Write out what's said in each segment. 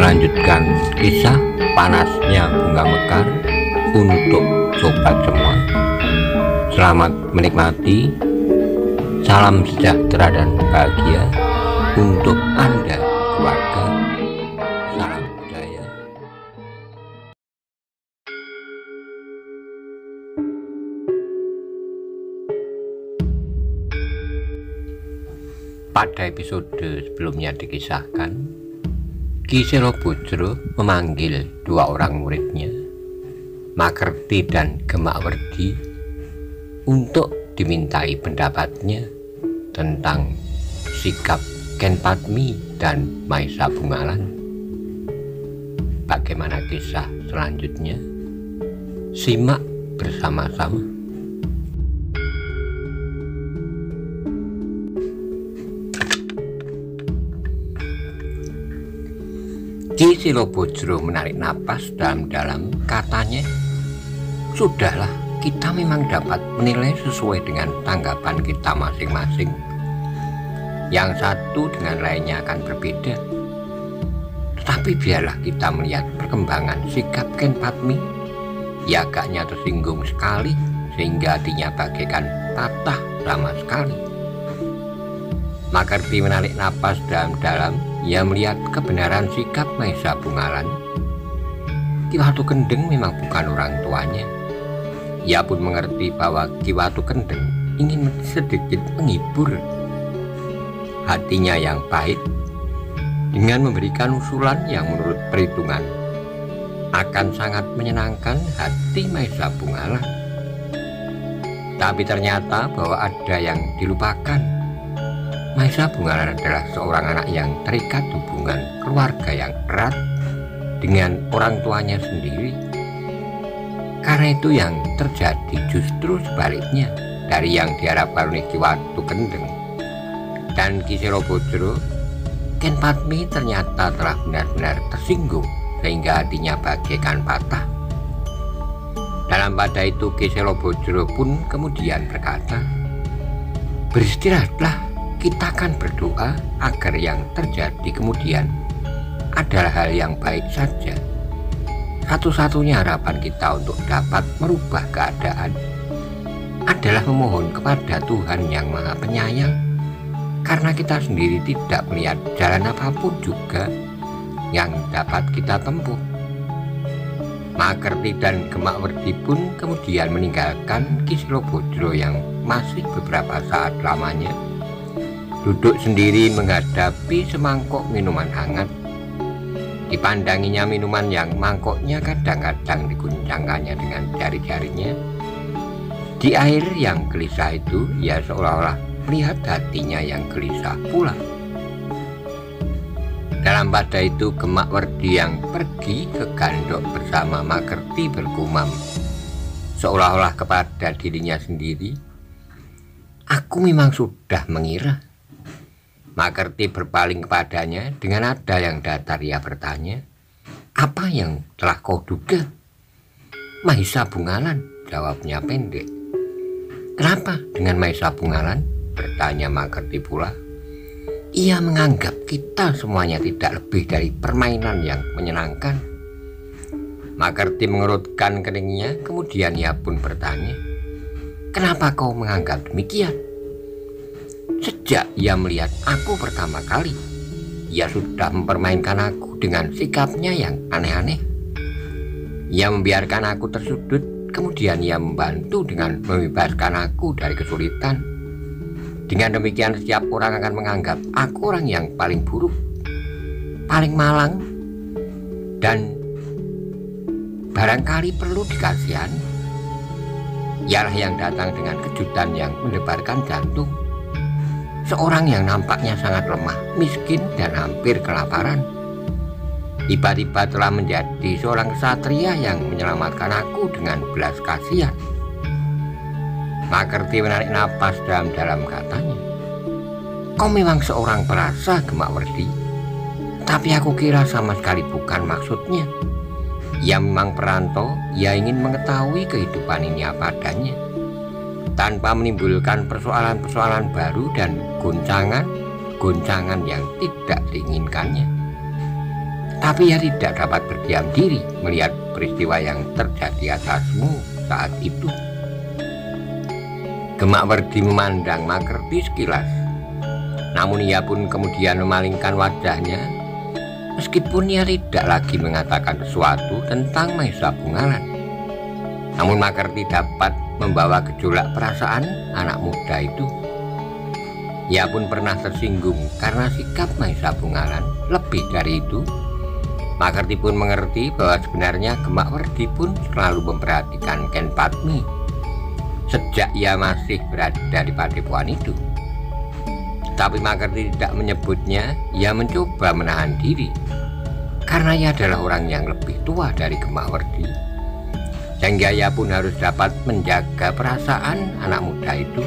melanjutkan kisah panasnya bunga mekar untuk sobat semua. Selamat menikmati. Salam sejahtera dan bahagia untuk Anda keluarga. Salam budaya. Pada episode sebelumnya dikisahkan, Ki Selobodro memanggil dua orang muridnya, Makerti dan Gemakwerdi, untuk dimintai pendapatnya tentang sikap Ken Padmi dan Maisa Bungalan. Bagaimana kisah selanjutnya? Simak bersama-sama. Ki Selobodro menarik napas dalam-dalam, katanya, "Sudahlah, kita memang dapat menilai sesuai dengan tanggapan kita masing-masing. Yang satu dengan lainnya akan berbeda. Tetapi biarlah kita melihat perkembangan sikap Ken Padmi. Ia agaknya tersinggung sekali sehingga hatinya bagaikan patah sama sekali." Makerti menarik napas dalam-dalam. Ia melihat kebenaran sikap Maisa Bungalan. Ki Watu Kendeng memang bukan orang tuanya. Ia pun mengerti bahwa Ki Watu Kendeng ingin sedikit menghibur hatinya yang pahit dengan memberikan usulan yang menurut perhitungan akan sangat menyenangkan hati Maisa Bungalan. Tapi ternyata bahwa ada yang dilupakan. Maisa Bungalan adalah seorang anak yang terikat hubungan keluarga yang erat dengan orang tuanya sendiri. Karena itu yang terjadi justru sebaliknya dari yang diharapkan oleh Ki Watu Kendeng dan Ki Selobodro. Ken Padmi ternyata telah benar-benar tersinggung sehingga hatinya bagaikan patah. Dalam pada itu Ki Selobodro pun kemudian berkata, "Beristirahatlah, kita akan berdoa agar yang terjadi kemudian adalah hal yang baik saja. Satu-satunya harapan kita untuk dapat merubah keadaan adalah memohon kepada Tuhan yang Maha Penyayang, karena kita sendiri tidak melihat jalan apapun juga yang dapat kita tempuh." Makerti dan Gemakwerdi pun kemudian meninggalkan Ki Selobodro yang masih beberapa saat lamanya duduk sendiri menghadapi semangkok minuman hangat. Dipandanginya minuman yang mangkoknya kadang-kadang diguncangkannya dengan jari-jarinya. Di air yang gelisah itu, ia seolah-olah melihat hatinya yang gelisah pula. Dalam pada itu Gemakwerdi yang pergi ke gandok bersama Makerti bergumam, seolah-olah kepada dirinya sendiri, "Aku memang sudah mengira." Makerti berpaling kepadanya dengan nada yang datar. Ia bertanya, "Apa yang telah kau duga?" "Maisa Bungalan," jawabnya pendek. "Kenapa dengan Maisa Bungalan?" bertanya Makerti pula. "Ia menganggap kita semuanya tidak lebih dari permainan yang menyenangkan." Makerti mengerutkan keningnya, kemudian ia pun bertanya, "Kenapa kau menganggap demikian?" "Sejak ia melihat aku pertama kali, ia sudah mempermainkan aku dengan sikapnya yang aneh-aneh. Ia membiarkan aku tersudut, kemudian ia membantu dengan membebaskan aku dari kesulitan. Dengan demikian setiap orang akan menganggap aku orang yang paling buruk, paling malang, dan barangkali perlu dikasihani. Ialah yang datang dengan kejutan yang mendebarkan jantung. Seorang yang nampaknya sangat lemah, miskin, dan hampir kelaparan, tiba-tiba telah menjadi seorang ksatria yang menyelamatkan aku dengan belas kasihan." Makerti menarik napas dalam-dalam, katanya, "Kau memang seorang perasa, Gemakwerdi. Tapi aku kira sama sekali bukan maksudnya. Ia memang perantau, ia ingin mengetahui kehidupan ini apa adanya, tanpa menimbulkan persoalan-persoalan baru dan goncangan yang tidak diinginkannya. Tapi ia tidak dapat berdiam diri melihat peristiwa yang terjadi atasmu saat itu. Gemakwerdi memandang Makerti sekilas, namun ia pun kemudian memalingkan wajahnya, meskipun ia tidak lagi mengatakan sesuatu tentang Maesa Bungalan. Namun Makerti dapat membawa gejolak perasaan anak muda itu. Ia pun pernah tersinggung karena sikap Maesa Bungalan. Lebih dari itu, Makerti pun mengerti bahwa sebenarnya Gemakwerdi pun selalu memperhatikan Ken Padmi sejak ia masih berada di padepokan itu. Tapi Makerti tidak menyebutnya. Ia mencoba menahan diri karena ia adalah orang yang lebih tua dari Gemakwerdi, sehingga ia pun harus dapat menjaga perasaan anak muda itu.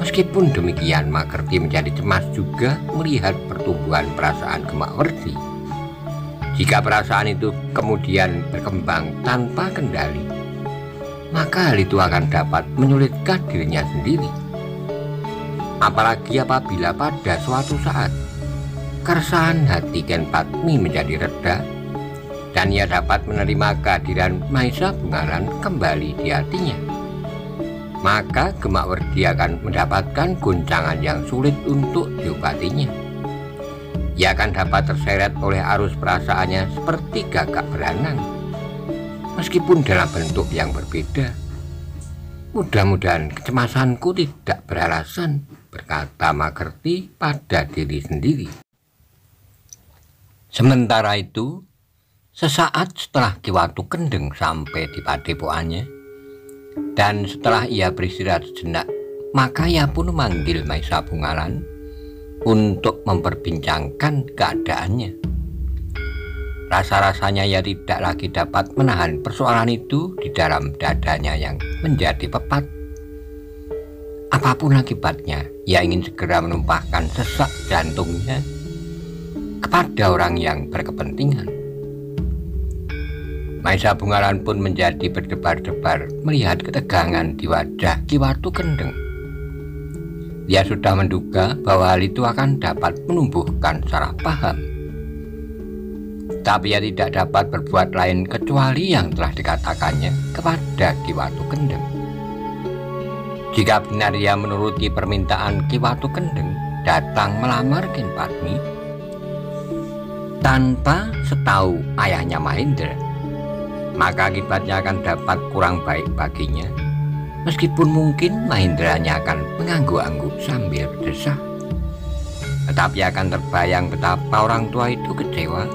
Meskipun demikian, Makerti menjadi cemas juga melihat pertumbuhan perasaan Gemakwerdi. Jika perasaan itu kemudian berkembang tanpa kendali, maka hal itu akan dapat menyulitkan dirinya sendiri. Apalagi apabila pada suatu saat keresahan hati Ken Padmi menjadi reda dan ia dapat menerima kehadiran Maesa Bungalan kembali di hatinya, maka Gemakwerdi akan mendapatkan goncangan yang sulit untuk diobatinya. Ia akan dapat terseret oleh arus perasaannya seperti gagak berenang, meskipun dalam bentuk yang berbeda. Mudah-mudahan kecemasanku tidak beralasan, berkata Makerti pada diri sendiri. Sementara itu, sesaat setelah Ki Watu Kendeng sampai di padepokannya, dan setelah ia beristirahat sejenak, maka ia pun memanggil Maesa Bungalan untuk memperbincangkan keadaannya. Rasa-rasanya ia tidak lagi dapat menahan persoalan itu di dalam dadanya yang menjadi pepat. Apapun akibatnya, ia ingin segera menumpahkan sesak jantungnya kepada orang yang berkepentingan. Maesa Bungalan pun menjadi berdebar-debar melihat ketegangan di wajah Ki Watu Kendeng. Dia sudah menduga bahwa hal itu akan dapat menumbuhkan salah paham. Tapi ia tidak dapat berbuat lain kecuali yang telah dikatakannya kepada Ki Watu Kendeng. Jika benar ia menuruti permintaan Ki Watu Kendeng datang melamar Ken Padmi tanpa setahu ayahnya Mahendra, maka akibatnya akan dapat kurang baik baginya. Meskipun mungkin Mahendranya akan mengangguk-angguk sambil berdesah, tetapi akan terbayang betapa orang tua itu kecewa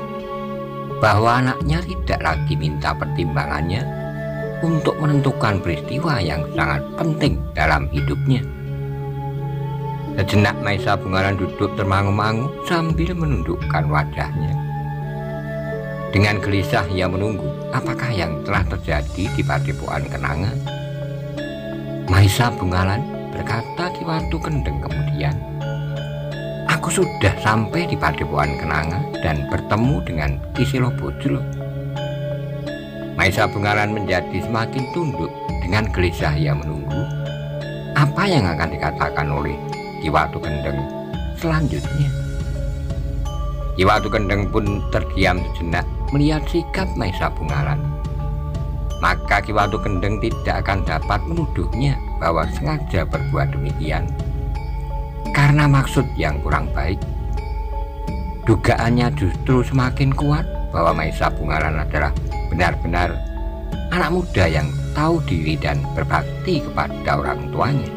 bahwa anaknya tidak lagi minta pertimbangannya untuk menentukan peristiwa yang sangat penting dalam hidupnya. Sejenak Maesa Bungalan duduk termangu-mangu sambil menundukkan wajahnya. Dengan gelisah ia menunggu apakah yang telah terjadi di padepokan Kenanga. Maesa Bungalan, berkata Ki Watu Kendeng kemudian, "Aku sudah sampai di padepokan Kenanga dan bertemu dengan Ki Silobojro." Maesa Bungalan menjadi semakin tunduk. Dengan gelisah ia menunggu apa yang akan dikatakan oleh Ki Watu Kendeng selanjutnya. Ki Watu Kendeng pun terdiam sejenak melihat sikap Maesa Bungalan. Maka Ki Watu Kendeng tidak akan dapat menuduhnya bahwa sengaja berbuat demikian karena maksud yang kurang baik. Dugaannya justru semakin kuat bahwa Maesa Bungalan adalah benar-benar anak muda yang tahu diri dan berbakti kepada orang tuanya.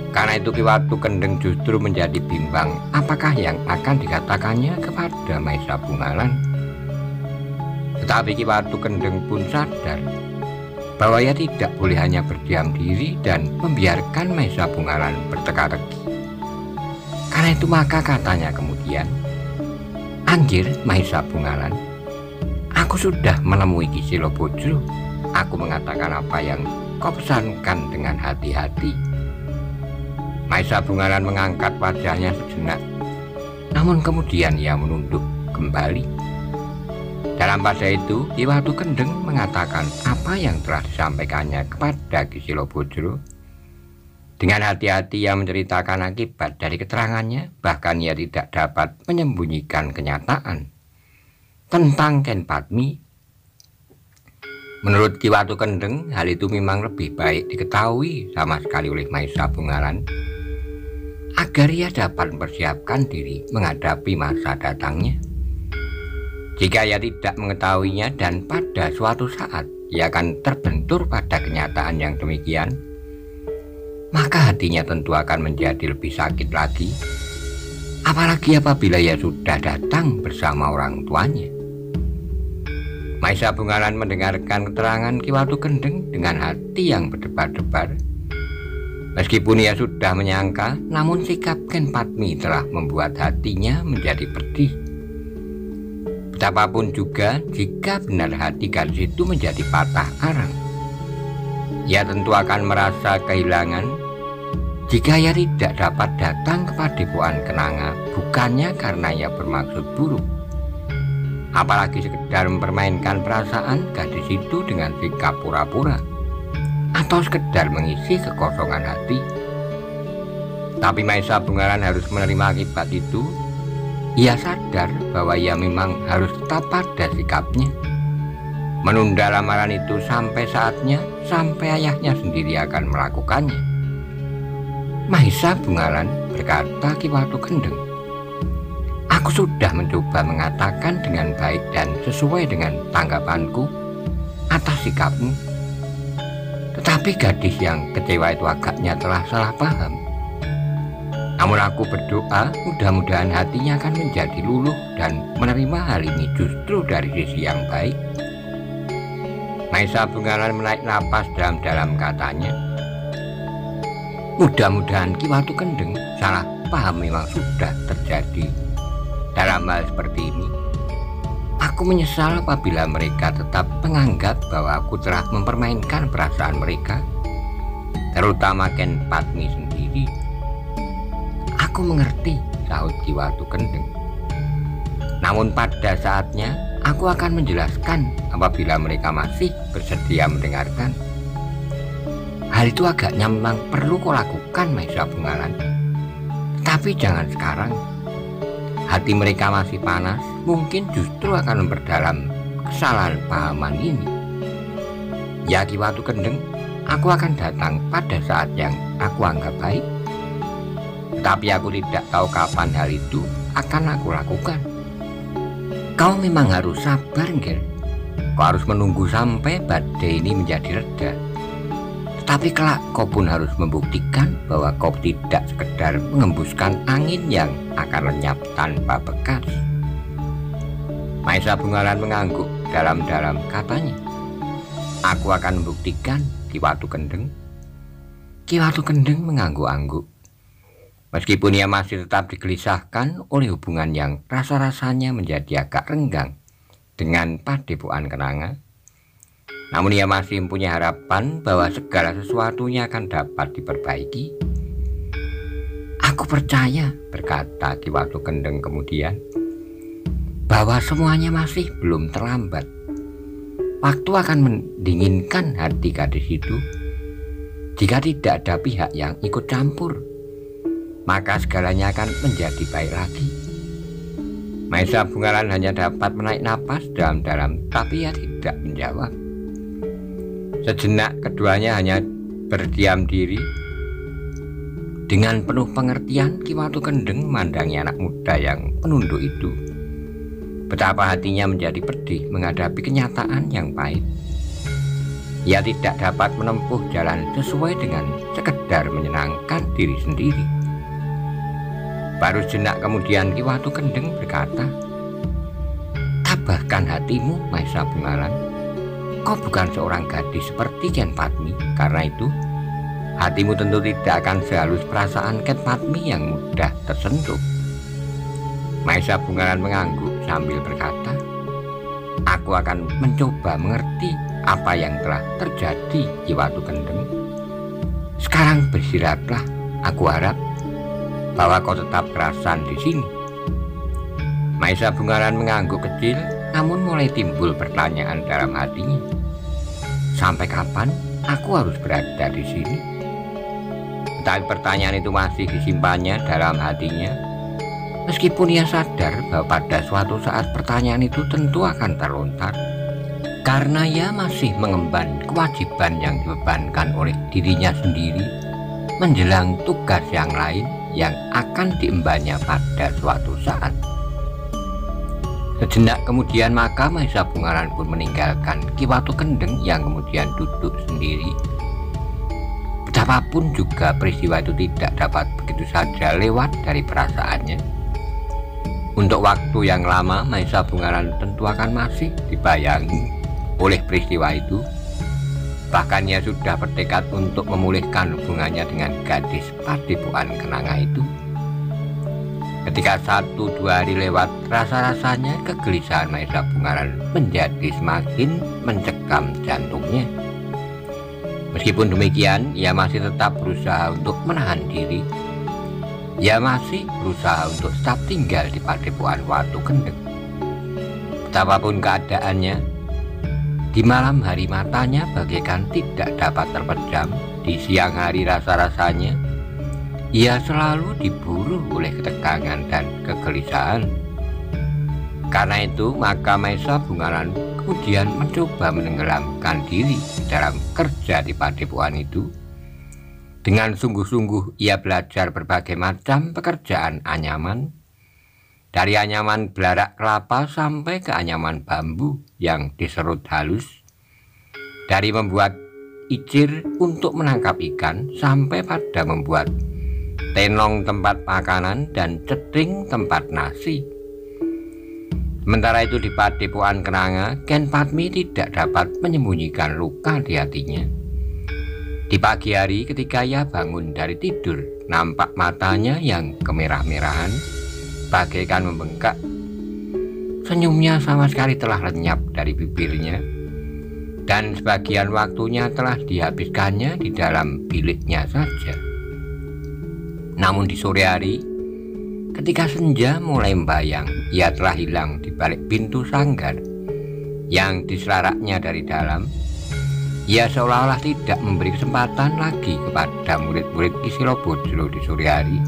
Karena itu Ki Watu Kendeng justru menjadi bimbang apakah yang akan dikatakannya kepada Maesa Bungalan. Tetapi Ki Watu Kendeng pun sadar bahwa ia tidak boleh hanya berdiam diri dan membiarkan Maesa Bungalan berteka-teki. Karena itu maka katanya kemudian, "Anjir Maesa Bungalan, aku sudah menemui Ki Silobojro. Aku mengatakan apa yang kau pesankan dengan hati-hati." Maesa Bungalan mengangkat wajahnya sejenak, namun kemudian ia menunduk kembali. Dalam pada itu Ki Watu Kendeng mengatakan apa yang telah disampaikannya kepada Ki Silobojro. Dengan hati-hati ia menceritakan akibat dari keterangannya, bahkan ia tidak dapat menyembunyikan kenyataan tentang Ken Padmi. Menurut Ki Watu Kendeng, hal itu memang lebih baik diketahui sama sekali oleh Maesa Bungaran, agar ia dapat mempersiapkan diri menghadapi masa datangnya. Jika ia tidak mengetahuinya dan pada suatu saat ia akan terbentur pada kenyataan yang demikian, maka hatinya tentu akan menjadi lebih sakit lagi, apalagi apabila ia sudah datang bersama orang tuanya. Maesa Bungaran mendengarkan keterangan Ki Watu Kendeng dengan hati yang berdebar-debar. Meskipun ia sudah menyangka, namun sikap Ken Padmi telah membuat hatinya menjadi pedih. Betapapun juga, jika benar hati gadis itu menjadi patah arang, ia tentu akan merasa kehilangan jika ia tidak dapat datang ke Padepokan Kenanga, bukannya karena ia bermaksud buruk, apalagi sekedar mempermainkan perasaan gadis itu dengan sikap pura-pura, atau sekedar mengisi kekosongan hati. Tapi Maesa Bungaran harus menerima akibat itu. Ia sadar bahwa ia memang harus tetap pada sikapnya, menunda lamaran itu sampai saatnya, sampai ayahnya sendiri akan melakukannya. Maesa Bungaran, berkata Ki Watu Kendeng, "Aku sudah mencoba mengatakan dengan baik dan sesuai dengan tanggapanku atas sikapmu. Tetapi gadis yang kecewa itu agaknya telah salah paham. Namun aku berdoa mudah-mudahan hatinya akan menjadi luluh dan menerima hal ini justru dari sisi yang baik." Maesa Bungaran menaik napas dalam-dalam, katanya, "Mudah-mudahan Ki Watu Kendeng salah paham memang sudah terjadi dalam hal seperti ini. Aku menyesal apabila mereka tetap menganggap bahwa aku telah mempermainkan perasaan mereka, terutama Ken Padmi sendiri." "Aku mengerti," sahut Ki Watu Kendeng. "Namun pada saatnya aku akan menjelaskan apabila mereka masih bersedia mendengarkan. Hal itu agaknya memang perlu kau lakukan, Maesa Bungaran. Tapi jangan sekarang. Hati mereka masih panas, mungkin justru akan memperdalam kesalahan pahaman ini. Ya Ki Watu Kendeng, aku akan datang pada saat yang aku anggap baik. Tapi aku tidak tahu kapan hal itu akan aku lakukan. Kau memang harus sabar, Ngger. Kau harus menunggu sampai badai ini menjadi reda. Tapi kelak kau pun harus membuktikan bahwa kau tidak sekedar mengembuskan angin yang akan lenyap tanpa bekas." Maesa Bungaran mengangguk dalam-dalam, katanya, "Aku akan membuktikan, Ki Watu Kendeng." Ki Watu Kendeng mengangguk-angguk. Meskipun ia masih tetap digelisahkan oleh hubungan yang rasa-rasanya menjadi agak renggang dengan Padepokan Kenanga, namun ia masih mempunyai harapan bahwa segala sesuatunya akan dapat diperbaiki. "Aku percaya," berkata Ki Watu Kendeng kemudian, "bahwa semuanya masih belum terlambat. Waktu akan mendinginkan hati gadis itu. Jika tidak ada pihak yang ikut campur, maka segalanya akan menjadi baik lagi." Maesa Bungaran hanya dapat menaik napas dalam-dalam, tapi ia tidak menjawab. Sejenak keduanya hanya berdiam diri. Dengan penuh pengertian, Ki Watu Kendeng memandangi anak muda yang penunduk itu. Betapa hatinya menjadi pedih menghadapi kenyataan yang pahit. Ia tidak dapat menempuh jalan sesuai dengan sekedar menyenangkan diri sendiri. Baru sejenak kemudian Ki Watu Kendeng berkata, "Tabahkan hatimu, Maesa Bungaran. Kau bukan seorang gadis seperti Ken Padmi, karena itu hatimu tentu tidak akan sehalus perasaan Ken Padmi yang mudah tersentuh." Maesa Bungaran mengangguk sambil berkata, "Aku akan mencoba mengerti apa yang telah terjadi, Ki Watu Kendeng. Sekarang beristirahatlah. Aku harap bahwa kau tetap kerasan di sini." Maesa Bungaran mengangguk kecil, namun mulai timbul pertanyaan dalam hatinya. Sampai kapan aku harus berada di sini? Tetapi pertanyaan itu masih disimpannya dalam hatinya, meskipun ia sadar bahwa pada suatu saat pertanyaan itu tentu akan terlontar, karena ia masih mengemban kewajiban yang dibebankan oleh dirinya sendiri menjelang tugas yang lain yang akan diembannya pada suatu saat. Sejenak kemudian maka Maesa Bungaran pun meninggalkan Ki Watu Kendeng yang kemudian duduk sendiri. Betapapun juga peristiwa itu tidak dapat begitu saja lewat dari perasaannya. Untuk waktu yang lama Maesa Bungaran tentu akan masih dibayangi oleh peristiwa itu. Bahkan ia sudah bertekad untuk memulihkan hubungannya dengan gadis Padepokan Kenanga itu. Ketika 1-2 hari lewat, rasa-rasanya kegelisahan Maesa Bungaran menjadi semakin mencekam jantungnya. Meskipun demikian, ia masih tetap berusaha untuk menahan diri. Ia masih berusaha untuk tetap tinggal di Padepokan Watu Kendeng. Betapapun keadaannya, di malam hari matanya bagaikan tidak dapat terpejam. Di siang hari rasa-rasanya ia selalu diburu oleh ketegangan dan kegelisahan. Karena itu maka Maesa Bungaran kemudian mencoba menenggelamkan diri dalam kerja di padepokan itu. Dengan sungguh-sungguh ia belajar berbagai macam pekerjaan anyaman, dari anyaman belarak kelapa sampai ke anyaman bambu yang diserut halus, dari membuat icir untuk menangkap ikan sampai pada membuat tenong tempat makanan dan cedring tempat nasi. Sementara itu di Padepokan Kenanga, Ken Padmi tidak dapat menyembunyikan luka di hatinya. Di pagi hari ketika ia bangun dari tidur, nampak matanya yang kemerah-merahan bagaikan membengkak. Senyumnya sama sekali telah lenyap dari bibirnya, dan sebagian waktunya telah dihabiskannya di dalam biliknya saja. Namun di sore hari, ketika senja mulai membayang, ia telah hilang di balik pintu sanggar yang diselaraknya dari dalam. Ia seolah-olah tidak memberi kesempatan lagi kepada murid-murid Ki Silobodro di sore hari,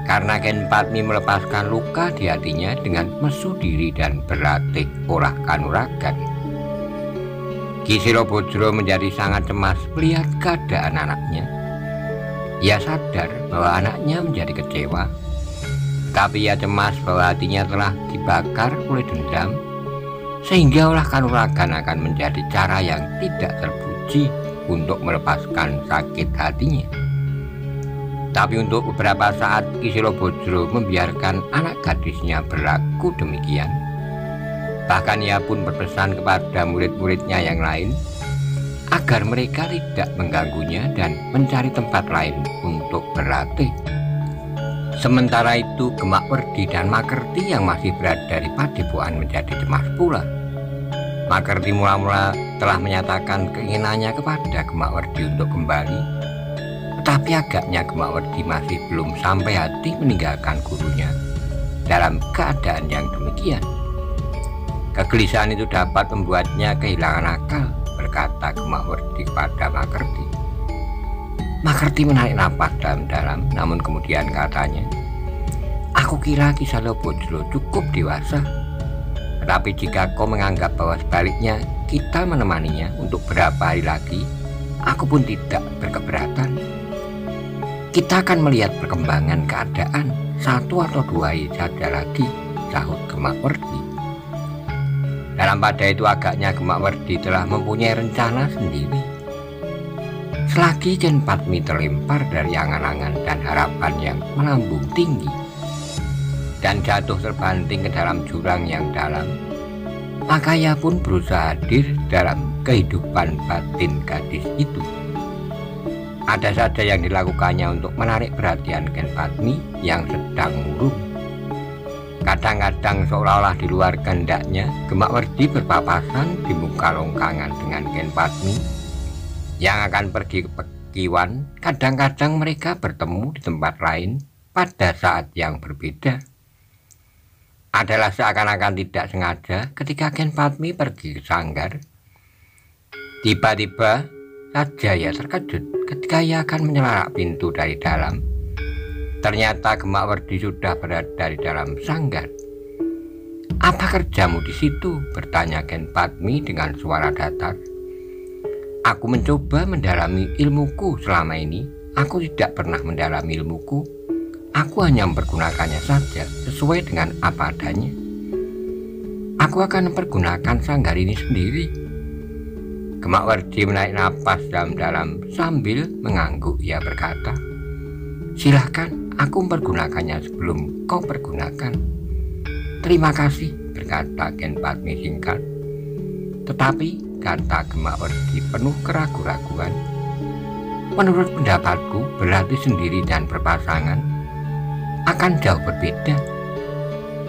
karena Ken Padmi melepaskan luka di hatinya dengan mesu diri dan berlatih olah kanuragan. Ki Silobodro menjadi sangat cemas melihat keadaan anaknya. Ia sadar bahwa anaknya menjadi kecewa, tapi ia cemas bahwa hatinya telah dibakar oleh dendam, sehingga olah kanuragan akan menjadi cara yang tidak terpuji untuk melepaskan sakit hatinya. Tapi untuk beberapa saat Ki Silobodro membiarkan anak gadisnya berlaku demikian. Bahkan ia pun berpesan kepada murid-muridnya yang lain agar mereka tidak mengganggunya dan mencari tempat lain untuk berlatih. Sementara itu Gemak Werdi dan Makerti yang masih berada di padepokan menjadi cemas pula. Makerti mula-mula telah menyatakan keinginannya kepada Gemak Werdi untuk kembali, tetapi agaknya Gemak Werdi masih belum sampai hati meninggalkan gurunya dalam keadaan yang demikian. Kegelisahan itu dapat membuatnya kehilangan akal, berkata Gemak Werdi kepada Makerti. Makerti menarik napas dalam-dalam, namun kemudian katanya, "Aku kira Ki Silobodro cukup dewasa. Tetapi jika kau menganggap bahwa sebaliknya kita menemaninya untuk beberapa hari lagi, aku pun tidak berkeberatan. Kita akan melihat perkembangan keadaan 1 atau 2 hari saja lagi," sahut Gemak Werdi. Dalam pada itu agaknya Gemak Werdi telah mempunyai rencana sendiri. Selagi Ken Padmi terlempar dari angan-angan dan harapan yang melambung tinggi dan jatuh terbanting ke dalam jurang yang dalam, maka ia pun berusaha hadir dalam kehidupan batin gadis itu. Ada saja yang dilakukannya untuk menarik perhatian Ken Padmi yang sedang murung. Kadang-kadang seolah-olah di luar kehendaknya, Gemak Werdi berpapasan di muka longkangan dengan Ken Padmi yang akan pergi ke Pekiwan. Kadang-kadang mereka bertemu di tempat lain pada saat yang berbeda. Adalah seakan-akan tidak sengaja ketika Ken Padmi pergi ke sanggar. Tiba-tiba saja ia terkejut ketika ia akan menyelarak pintu dari dalam, ternyata Gemak Werdi sudah berada di dalam sanggar. "Apa kerjamu di situ?" bertanya Ken Padmi dengan suara datar. "Aku mencoba mendalami ilmuku selama ini. Aku tidak pernah mendalami ilmuku. Aku hanya mempergunakannya saja sesuai dengan apa adanya. Aku akan mempergunakan sanggar ini sendiri." Gemak Werdi menarik napas dalam-dalam sambil mengangguk. Ia berkata, "Silahkan, aku mempergunakannya sebelum kau pergunakan." "Terima kasih," berkata Ken Padmi singkat. "Tetapi," kata Gemak Werdi penuh keraguan-raguan, "menurut pendapatku, berlatih sendiri dan berpasangan akan jauh berbeda.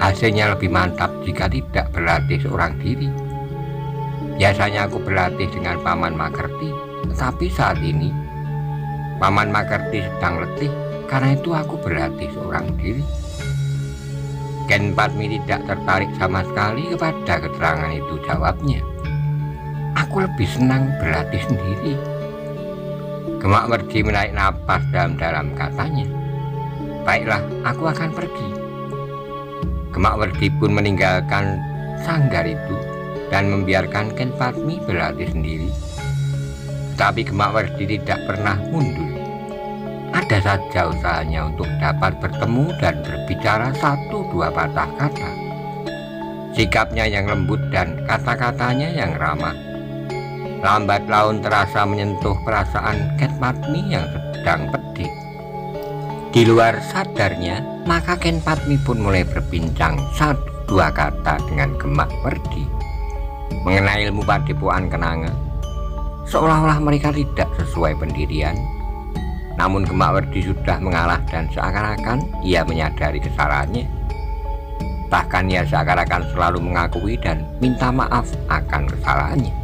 Hasilnya lebih mantap jika tidak berlatih seorang diri. Biasanya aku berlatih dengan Paman Makerti, tetapi saat ini Paman Makerti sedang letih, karena itu aku berlatih seorang diri." Ken Padmi tidak tertarik sama sekali kepada keterangan itu. Jawabnya, "Aku lebih senang berlatih sendiri." Gemak Werdi menarik napas dalam-dalam, katanya, "Baiklah, aku akan pergi." Gemak Werdi pun meninggalkan sanggar itu dan membiarkan Ken Padmi berlatih sendiri. Tapi Gemak Werdi tidak pernah mundur. Ada saja usahanya untuk dapat bertemu dan berbicara 1-2 patah kata. Sikapnya yang lembut dan kata-katanya yang ramah lambat laun terasa menyentuh perasaan Ken Padmi yang sedang pedih. Di luar sadarnya, maka Ken Padmi pun mulai berbincang 1-2 kata dengan Gemak Werdi mengenai ilmu Padepokan Kenanga, seolah-olah mereka tidak sesuai pendirian. Namun Gemak Werdi sudah mengalah dan seakan-akan ia menyadari kesalahannya. Bahkan ia seakan-akan selalu mengakui dan minta maaf akan kesalahannya.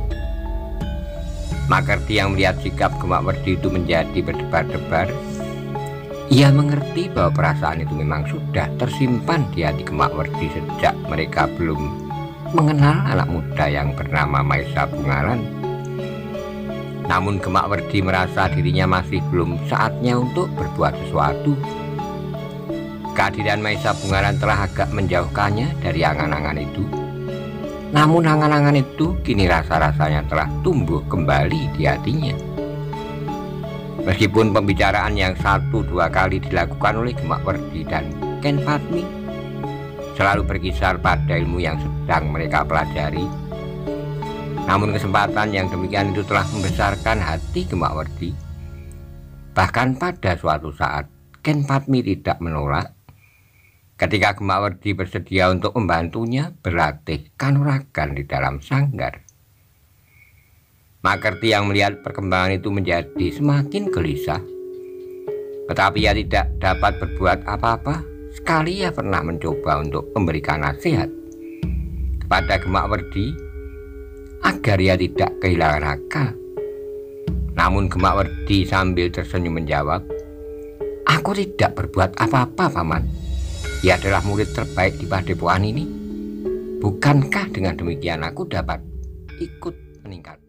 Makerti yang melihat sikap Gemak Werdi itu menjadi berdebar-debar. Ia mengerti bahwa perasaan itu memang sudah tersimpan di hati Gemak Werdi sejak mereka belum mengenal anak muda yang bernama Maesa Bungaran. Namun Gemak Werdi merasa dirinya masih belum saatnya untuk berbuat sesuatu. Kehadiran Maesa Bungaran telah agak menjauhkannya dari angan-angan itu. Namun angan-angan itu kini rasa-rasanya telah tumbuh kembali di hatinya. Meskipun pembicaraan yang 1-2 kali dilakukan oleh Gemak Werdi dan Ken Padmi selalu berkisar pada ilmu yang sedang mereka pelajari, namun kesempatan yang demikian itu telah membesarkan hati Gemak Werdi. Bahkan pada suatu saat Ken Padmi tidak menolak ketika Gemak Werdi bersedia untuk membantunya berlatih kanuragan di dalam sanggar. Makerti yang melihat perkembangan itu menjadi semakin gelisah, tetapi ia tidak dapat berbuat apa-apa. Sekali ia pernah mencoba untuk memberikan nasihat kepada Gemak Werdi agar ia tidak kehilangan akal. Namun Gemak Werdi sambil tersenyum menjawab, "Aku tidak berbuat apa-apa, Paman. Ia adalah murid terbaik di Padepokan ini. Bukankah dengan demikian aku dapat ikut meningkat?"